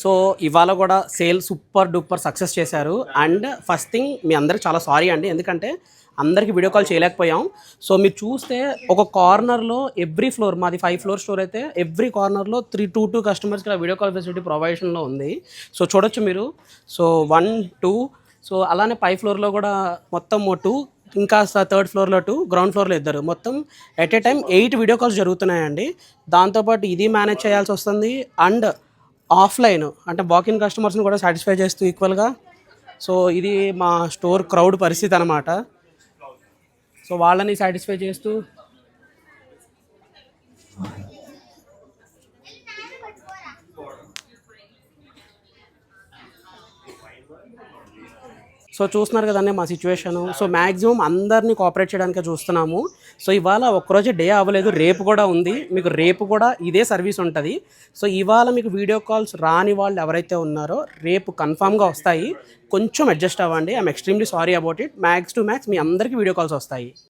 So ఇవాళ కూడా sale super duper success చేశారు. అండ్ ఫస్ట్ థింగ్ మీ అందరికి చాలా సారీ అండి, ఎందుకంటే అందరికీ వీడియో కాల్ చేయలేకపోయాం. సో మీరు చూస్తే ఒక కార్నర్లో ఎవ్రీ ఫ్లోర్, మాది 5 ఫ్లోర్ స్టోర్ అయితే ఎవ్రీ కార్నర్లో 2 కస్టమర్స్కి వీడియో కాల్ ఫెసిలిటీ ప్రొవైషన్లో ఉంది. సో చూడొచ్చు మీరు. సో 1 2 సో అలానే 5 ఫ్లోర్లో కూడా మొత్తం 2, ఇంకా 3rd ఫ్లోర్లో 2, గ్రౌండ్ ఫ్లోర్లో 2, మొత్తం at a time 8 video calls జరుగుతున్నాయండి. దాంతోపాటు ఇది మేనేజ్ చేయాల్సి వస్తుంది. అండ్ ఆఫ్లైన్ అంటే వాకిన్ కస్టమర్స్ని కూడా సాటిస్ఫై చేస్తూ ఈక్వల్గా. సో ఇది మా స్టోర్ క్రౌడ్ పరిస్థితి అనమాట. సో వాళ్ళని సాటిస్ఫై చేస్తూ సో చూస్తున్నారు కదండి మా సిచ్యువేషను. సో మ్యాక్సిమం అందరినీ కోఆపరేట్ చేయడానికే చూస్తున్నాము. సో ఇవాళ ఒక్కరోజు డే అవ్వలేదు, రేపు కూడా ఉంది. మీకు రేపు కూడా ఇదే సర్వీస్ ఉంటుంది. సో ఇవాళ మీకు వీడియో కాల్స్ రాని వాళ్ళు ఎవరైతే ఉన్నారో రేపు కన్ఫామ్గా వస్తాయి. కొంచెం అడ్జస్ట్ అవ్వండి. I'm extremely sorry about it. Max to max మీ అందరికీ వీడియో కాల్స్ వస్తాయి.